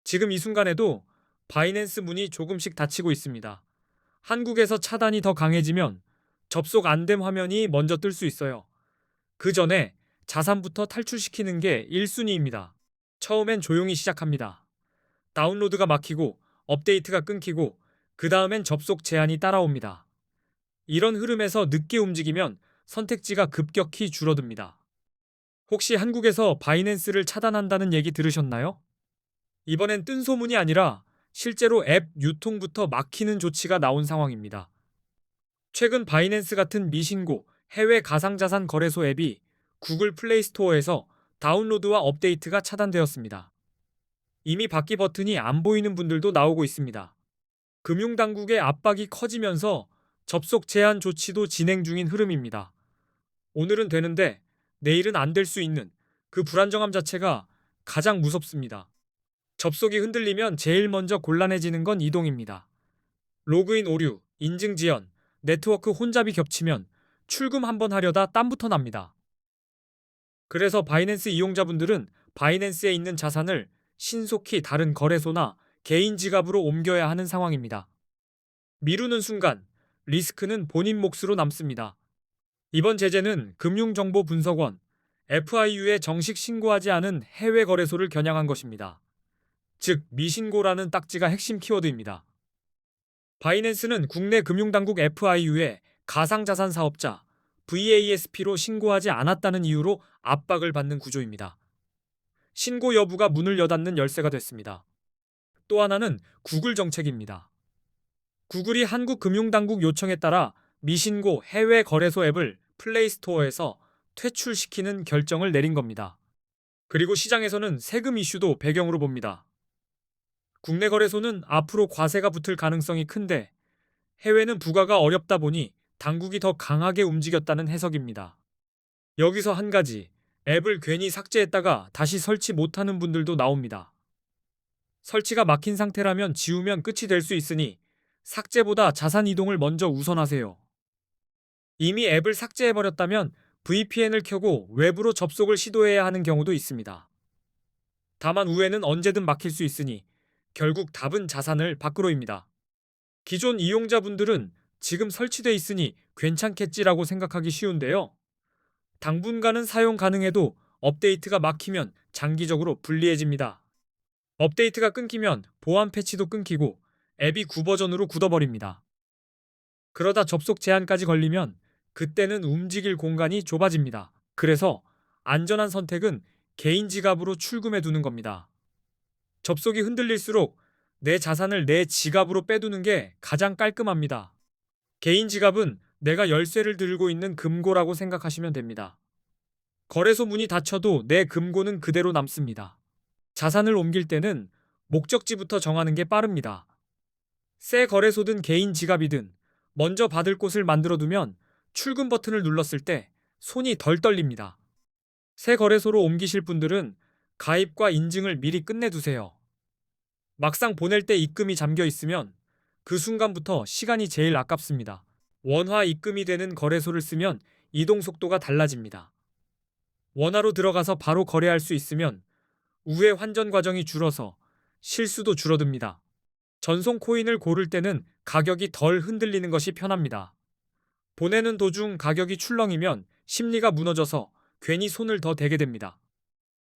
지금 이 순간에도 바이낸스 문이 조금씩 닫히고 있습니다. 한국에서 차단이 더 강해지면 접속 안 됨 화면이 먼저 뜰 수 있어요. 그 전에 자산부터 탈출시키는 게 1순위입니다. 처음엔 조용히 시작합니다. 다운로드가 막히고 업데이트가 끊기고 그 다음엔 접속 제한이 따라옵니다. 이런 흐름에서 늦게 움직이면 선택지가 급격히 줄어듭니다. 혹시 한국에서 바이낸스를 차단한다는 얘기 들으셨나요? 이번엔 뜬 소문이 아니라 실제로 앱 유통부터 막히는 조치가 나온 상황입니다. 최근 바이낸스 같은 미신고 해외 가상자산 거래소 앱이 구글 플레이 스토어에서 다운로드와 업데이트가 차단되었습니다. 이미 받기 버튼이 안 보이는 분들도 나오고 있습니다. 금융당국의 압박이 커지면서 접속 제한 조치도 진행 중인 흐름입니다. 오늘은 되는데 내일은 안 될 수 있는 그 불안정함 자체가 가장 무섭습니다. 접속이 흔들리면 제일 먼저 곤란해지는 건 이동입니다. 로그인 오류, 인증 지연, 네트워크 혼잡이 겹치면 출금 한번 하려다 땀부터 납니다. 그래서 바이낸스 이용자분들은 바이낸스에 있는 자산을 신속히 다른 거래소나 개인 지갑으로 옮겨야 하는 상황입니다. 미루는 순간 리스크는 본인 몫으로 남습니다. 이번 제재는 금융정보분석원 FIU에 정식 신고하지 않은 해외 거래소를 겨냥한 것입니다. 즉 미신고라는 딱지가 핵심 키워드입니다. 바이낸스는 국내 금융당국 FIU에 가상자산 사업자 VASP로 신고하지 않았다는 이유로 압박을 받는 구조입니다. 신고 여부가 문을 여닫는 열쇠가 됐습니다. 또 하나는 구글 정책입니다. 구글이 한국금융당국 요청에 따라 미신고 해외 거래소 앱을 플레이스토어에서 퇴출시키는 결정을 내린 겁니다. 그리고 시장에서는 세금 이슈도 배경으로 봅니다. 국내 거래소는 앞으로 과세가 붙을 가능성이 큰데 해외는 부과가 어렵다 보니 당국이 더 강하게 움직였다는 해석입니다. 여기서 한 가지, 앱을 괜히 삭제했다가 다시 설치 못하는 분들도 나옵니다. 설치가 막힌 상태라면 지우면 끝이 될 수 있으니 삭제보다 자산 이동을 먼저 우선하세요. 이미 앱을 삭제해버렸다면 VPN을 켜고 외부로 접속을 시도해야 하는 경우도 있습니다. 다만 우회는 언제든 막힐 수 있으니 결국 답은 자산을 밖으로입니다. 기존 이용자분들은 지금 설치돼 있으니 괜찮겠지라고 생각하기 쉬운데요. 당분간은 사용 가능해도 업데이트가 막히면 장기적으로 불리해집니다. 업데이트가 끊기면 보안 패치도 끊기고 앱이 구버전으로 굳어버립니다. 그러다 접속 제한까지 걸리면 그때는 움직일 공간이 좁아집니다. 그래서 안전한 선택은 개인 지갑으로 출금해 두는 겁니다. 접속이 흔들릴수록 내 자산을 내 지갑으로 빼두는 게 가장 깔끔합니다. 개인 지갑은 내가 열쇠를 들고 있는 금고라고 생각하시면 됩니다. 거래소 문이 닫혀도 내 금고는 그대로 남습니다. 자산을 옮길 때는 목적지부터 정하는 게 빠릅니다. 새 거래소든 개인 지갑이든 먼저 받을 곳을 만들어두면 출금 버튼을 눌렀을 때 손이 덜 떨립니다. 새 거래소로 옮기실 분들은 가입과 인증을 미리 끝내두세요. 막상 보낼 때 입금이 잠겨 있으면 그 순간부터 시간이 제일 아깝습니다. 원화 입금이 되는 거래소를 쓰면 이동 속도가 달라집니다. 원화로 들어가서 바로 거래할 수 있으면 우회 환전 과정이 줄어서 실수도 줄어듭니다. 전송 코인을 고를 때는 가격이 덜 흔들리는 것이 편합니다. 보내는 도중 가격이 출렁이면 심리가 무너져서 괜히 손을 더 대게 됩니다.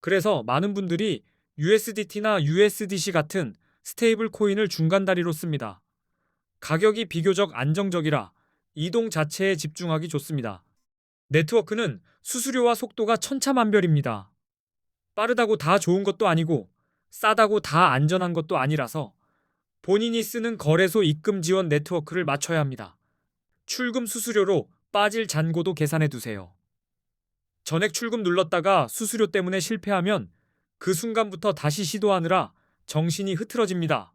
그래서 많은 분들이 USDT나 USDC 같은 스테이블 코인을 중간 다리로 씁니다. 가격이 비교적 안정적이라 이동 자체에 집중하기 좋습니다. 네트워크는 수수료와 속도가 천차만별입니다. 빠르다고 다 좋은 것도 아니고 싸다고 다 안전한 것도 아니라서 본인이 쓰는 거래소 입금 지원 네트워크를 맞춰야 합니다. 출금 수수료로 빠질 잔고도 계산해 두세요. 전액 출금 눌렀다가 수수료 때문에 실패하면 그 순간부터 다시 시도하느라 정신이 흐트러집니다.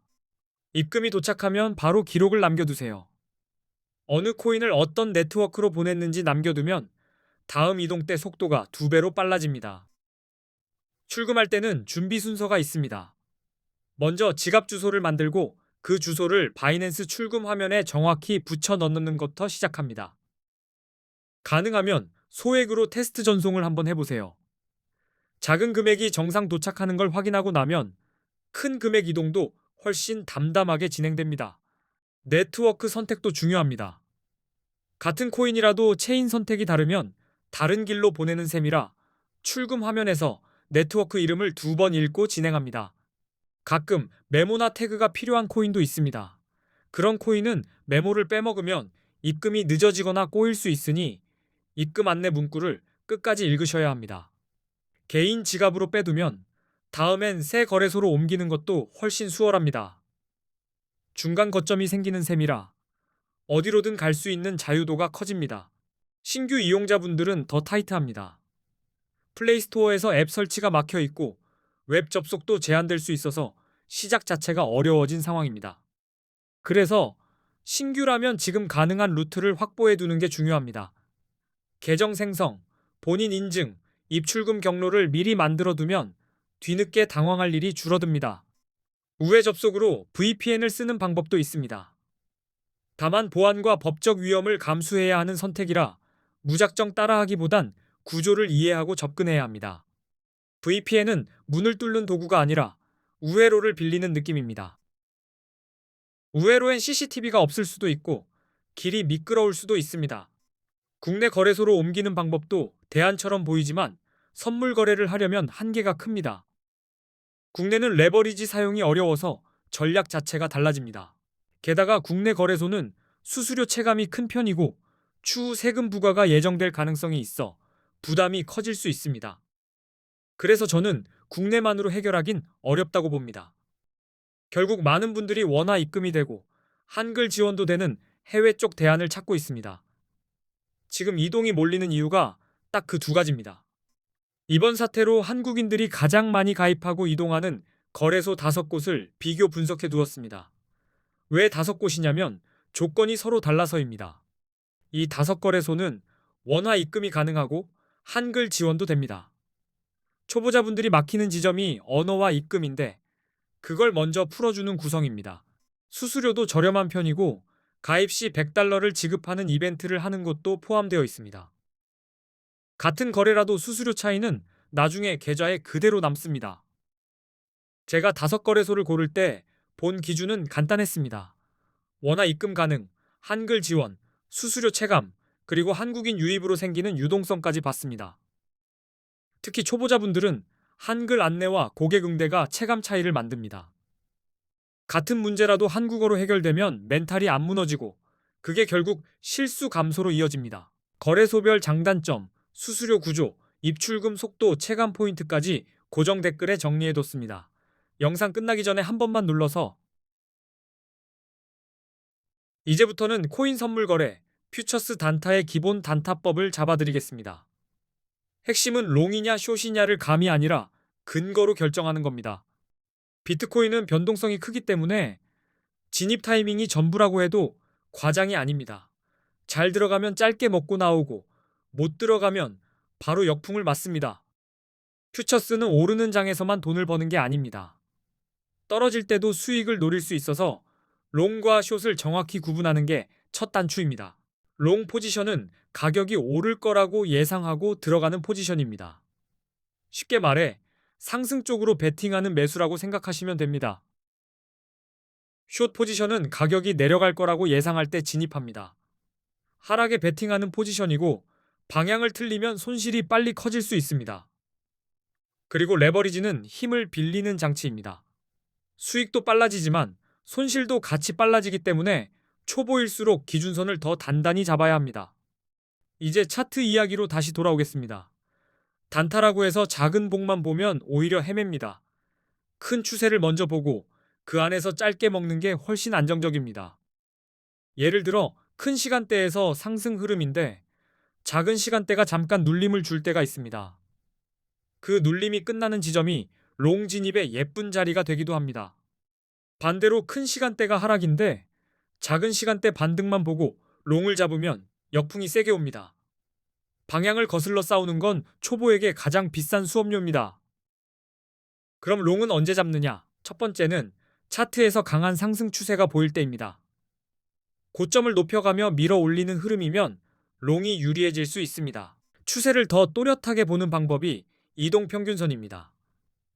입금이 도착하면 바로 기록을 남겨두세요. 어느 코인을 어떤 네트워크로 보냈는지 남겨두면 다음 이동 때 속도가 2배로 빨라집니다. 출금할 때는 준비 순서가 있습니다. 먼저 지갑 주소를 만들고 그 주소를 바이낸스 출금 화면에 정확히 붙여 넣는 것부터 시작합니다. 가능하면 소액으로 테스트 전송을 한번 해보세요. 작은 금액이 정상 도착하는 걸 확인하고 나면 큰 금액 이동도 훨씬 담담하게 진행됩니다. 네트워크 선택도 중요합니다. 같은 코인이라도 체인 선택이 다르면 다른 길로 보내는 셈이라 출금 화면에서 네트워크 이름을 2번 읽고 진행합니다. 가끔 메모나 태그가 필요한 코인도 있습니다. 그런 코인은 메모를 빼먹으면 입금이 늦어지거나 꼬일 수 있으니 입금 안내 문구를 끝까지 읽으셔야 합니다. 개인 지갑으로 빼두면 다음엔 새 거래소로 옮기는 것도 훨씬 수월합니다. 중간 거점이 생기는 셈이라 어디로든 갈 수 있는 자유도가 커집니다. 신규 이용자분들은 더 타이트합니다. 플레이스토어에서 앱 설치가 막혀 있고 웹 접속도 제한될 수 있어서 시작 자체가 어려워진 상황입니다. 그래서 신규라면 지금 가능한 루트를 확보해 두는 게 중요합니다. 계정 생성, 본인 인증, 입출금 경로를 미리 만들어 두면 뒤늦게 당황할 일이 줄어듭니다. 우회 접속으로 VPN을 쓰는 방법도 있습니다. 다만 보안과 법적 위험을 감수해야 하는 선택이라 무작정 따라하기보단 구조를 이해하고 접근해야 합니다. VPN은 문을 뚫는 도구가 아니라 우회로를 빌리는 느낌입니다. 우회로엔 CCTV가 없을 수도 있고 길이 미끄러울 수도 있습니다. 국내 거래소로 옮기는 방법도 대안처럼 보이지만 선물 거래를 하려면 한계가 큽니다. 국내는 레버리지 사용이 어려워서 전략 자체가 달라집니다. 게다가 국내 거래소는 수수료 체감이 큰 편이고 추후 세금 부과가 예정될 가능성이 있어 부담이 커질 수 있습니다. 그래서 저는 국내만으로 해결하긴 어렵다고 봅니다. 결국 많은 분들이 원화 입금이 되고 한글 지원도 되는 해외 쪽 대안을 찾고 있습니다. 지금 이동이 몰리는 이유가 딱 그 2가지입니다. 이번 사태로 한국인들이 가장 많이 가입하고 이동하는 거래소 5곳을 비교 분석해 두었습니다. 왜 5곳이냐면 조건이 서로 달라서입니다. 이 5거래소는 원화 입금이 가능하고 한글 지원도 됩니다. 초보자분들이 막히는 지점이 언어와 입금인데 그걸 먼저 풀어주는 구성입니다. 수수료도 저렴한 편이고 가입 시 $100를 지급하는 이벤트를 하는 곳도 포함되어 있습니다. 같은 거래라도 수수료 차이는 나중에 계좌에 그대로 남습니다. 제가 5거래소를 고를 때 본 기준은 간단했습니다. 원화 입금 가능, 한글 지원, 수수료 체감, 그리고 한국인 유입으로 생기는 유동성까지 봤습니다. 특히 초보자분들은 한글 안내와 고객 응대가 체감 차이를 만듭니다. 같은 문제라도 한국어로 해결되면 멘탈이 안 무너지고 그게 결국 실수 감소로 이어집니다. 거래소별 장단점, 수수료 구조, 입출금 속도, 체감 포인트까지 고정 댓글에 정리해뒀습니다. 영상 끝나기 전에 한 번만 눌러서 이제부터는 코인 선물 거래, 퓨처스 단타의 기본 단타법을 잡아드리겠습니다. 핵심은 롱이냐 숏이냐를 감이 아니라 근거로 결정하는 겁니다. 비트코인은 변동성이 크기 때문에 진입 타이밍이 전부라고 해도 과장이 아닙니다. 잘 들어가면 짧게 먹고 나오고 못 들어가면 바로 역풍을 맞습니다. 퓨처스는 오르는 장에서만 돈을 버는 게 아닙니다. 떨어질 때도 수익을 노릴 수 있어서 롱과 숏을 정확히 구분하는 게 첫 단추입니다. 롱 포지션은 가격이 오를 거라고 예상하고 들어가는 포지션입니다. 쉽게 말해 상승 쪽으로 베팅하는 매수라고 생각하시면 됩니다. 숏 포지션은 가격이 내려갈 거라고 예상할 때 진입합니다. 하락에 베팅하는 포지션이고 방향을 틀리면 손실이 빨리 커질 수 있습니다. 그리고 레버리지는 힘을 빌리는 장치입니다. 수익도 빨라지지만 손실도 같이 빨라지기 때문에 초보일수록 기준선을 더 단단히 잡아야 합니다. 이제 차트 이야기로 다시 돌아오겠습니다. 단타라고 해서 작은 봉만 보면 오히려 헤맵니다. 큰 추세를 먼저 보고 그 안에서 짧게 먹는 게 훨씬 안정적입니다. 예를 들어 큰 시간대에서 상승 흐름인데 작은 시간대가 잠깐 눌림을 줄 때가 있습니다. 그 눌림이 끝나는 지점이 롱 진입의 예쁜 자리가 되기도 합니다. 반대로 큰 시간대가 하락인데 작은 시간대 반등만 보고 롱을 잡으면 역풍이 세게 옵니다. 방향을 거슬러 싸우는 건 초보에게 가장 비싼 수업료입니다. 그럼 롱은 언제 잡느냐? 첫 번째는 차트에서 강한 상승 추세가 보일 때입니다. 고점을 높여가며 밀어 올리는 흐름이면 롱이 유리해질 수 있습니다. 추세를 더 또렷하게 보는 방법이 이동평균선입니다.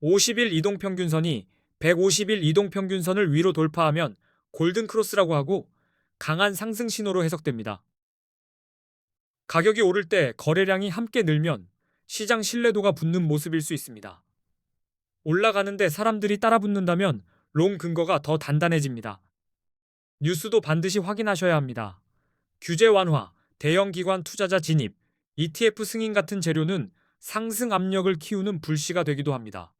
50일 이동평균선이 150일 이동평균선을 위로 돌파하면 골든 크로스라고 하고 강한 상승 신호로 해석됩니다. 가격이 오를 때 거래량이 함께 늘면 시장 신뢰도가 붙는 모습일 수 있습니다. 올라가는데 사람들이 따라 붙는다면 롱 근거가 더 단단해집니다. 뉴스도 반드시 확인하셔야 합니다. 규제 완화, 대형 기관 투자자 진입, ETF 승인 같은 재료는 상승 압력을 키우는 불씨가 되기도 합니다.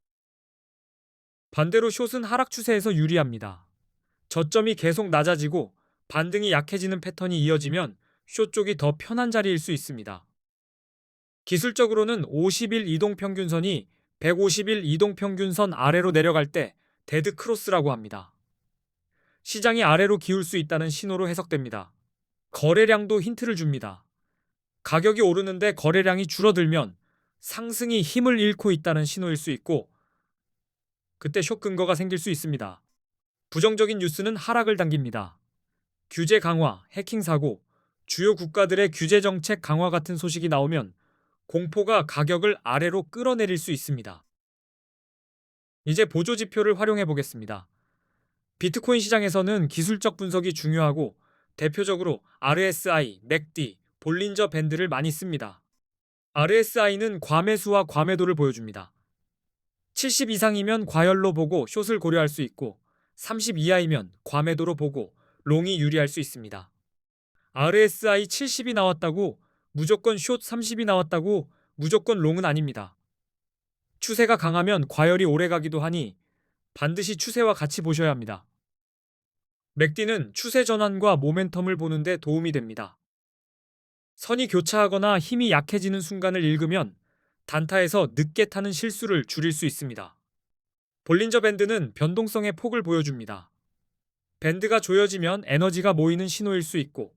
반대로 숏은 하락 추세에서 유리합니다. 저점이 계속 낮아지고 반등이 약해지는 패턴이 이어지면 숏 쪽이 더 편한 자리일 수 있습니다. 기술적으로는 50일 이동평균선이 150일 이동평균선 아래로 내려갈 때 데드 크로스라고 합니다. 시장이 아래로 기울 수 있다는 신호로 해석됩니다. 거래량도 힌트를 줍니다. 가격이 오르는데 거래량이 줄어들면 상승이 힘을 잃고 있다는 신호일 수 있고 그때 숏 근거가 생길 수 있습니다. 부정적인 뉴스는 하락을 당깁니다. 규제 강화, 해킹 사고, 주요 국가들의 규제 정책 강화 같은 소식이 나오면 공포가 가격을 아래로 끌어내릴 수 있습니다. 이제 보조 지표를 활용해 보겠습니다. 비트코인 시장에서는 기술적 분석이 중요하고 대표적으로 RSI, 맥D, 볼린저 밴드를 많이 씁니다. RSI는 과매수와 과매도를 보여줍니다. 70 이상이면 과열로 보고 숏을 고려할 수 있고 30 이하이면 과매도로 보고 롱이 유리할 수 있습니다. RSI 70이 나왔다고 무조건 숏 30이 나왔다고 무조건 롱은 아닙니다. 추세가 강하면 과열이 오래가기도 하니 반드시 추세와 같이 보셔야 합니다. 맥디는 추세 전환과 모멘텀을 보는데 도움이 됩니다. 선이 교차하거나 힘이 약해지는 순간을 읽으면 단타에서 늦게 타는 실수를 줄일 수 있습니다. 볼린저 밴드는 변동성의 폭을 보여줍니다. 밴드가 조여지면 에너지가 모이는 신호일 수 있고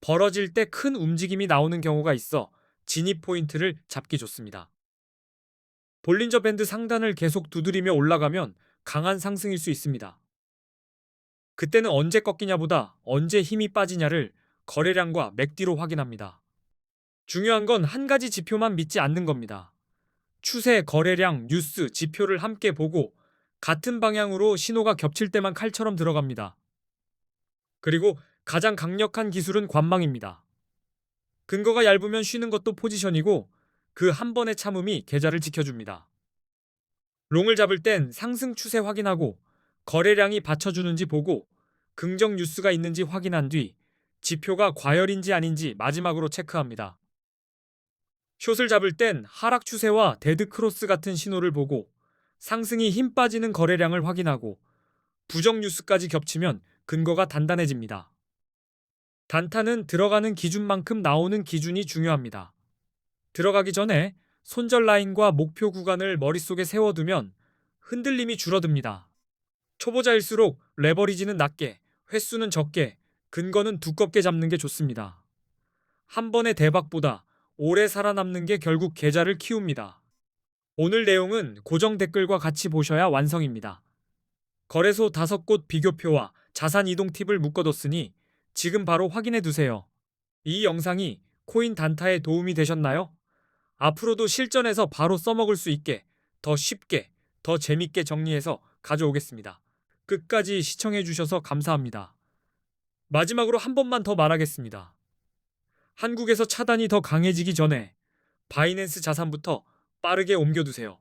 벌어질 때 큰 움직임이 나오는 경우가 있어 진입 포인트를 잡기 좋습니다. 볼린저 밴드 상단을 계속 두드리며 올라가면 강한 상승일 수 있습니다. 그때는 언제 꺾이냐보다 언제 힘이 빠지냐를 거래량과 맥디로 확인합니다. 중요한 건 한 가지 지표만 믿지 않는 겁니다. 추세, 거래량, 뉴스, 지표를 함께 보고 같은 방향으로 신호가 겹칠 때만 칼처럼 들어갑니다. 그리고 가장 강력한 기술은 관망입니다. 근거가 얇으면 쉬는 것도 포지션이고 그 한 번의 참음이 계좌를 지켜줍니다. 롱을 잡을 땐 상승 추세 확인하고 거래량이 받쳐주는지 보고 긍정 뉴스가 있는지 확인한 뒤 지표가 과열인지 아닌지 마지막으로 체크합니다. 숏을 잡을 땐 하락 추세와 데드 크로스 같은 신호를 보고 상승이 힘 빠지는 거래량을 확인하고 부정 뉴스까지 겹치면 근거가 단단해집니다. 단타는 들어가는 기준만큼 나오는 기준이 중요합니다. 들어가기 전에 손절 라인과 목표 구간을 머릿속에 세워두면 흔들림이 줄어듭니다. 초보자일수록 레버리지는 낮게, 횟수는 적게, 근거는 두껍게 잡는 게 좋습니다. 한 번의 대박보다 오래 살아남는 게 결국 계좌를 키웁니다. 오늘 내용은 고정 댓글과 같이 보셔야 완성입니다. 거래소 5곳 비교표와 자산 이동 팁을 묶어뒀으니 지금 바로 확인해 두세요. 이 영상이 코인 단타에 도움이 되셨나요? 앞으로도 실전에서 바로 써먹을 수 있게 더 쉽게, 더 재밌게 정리해서 가져오겠습니다. 끝까지 시청해주셔서 감사합니다. 마지막으로 한 번만 더 말하겠습니다. 한국에서 차단이 더 강해지기 전에 바이낸스 자산부터 빠르게 옮겨두세요.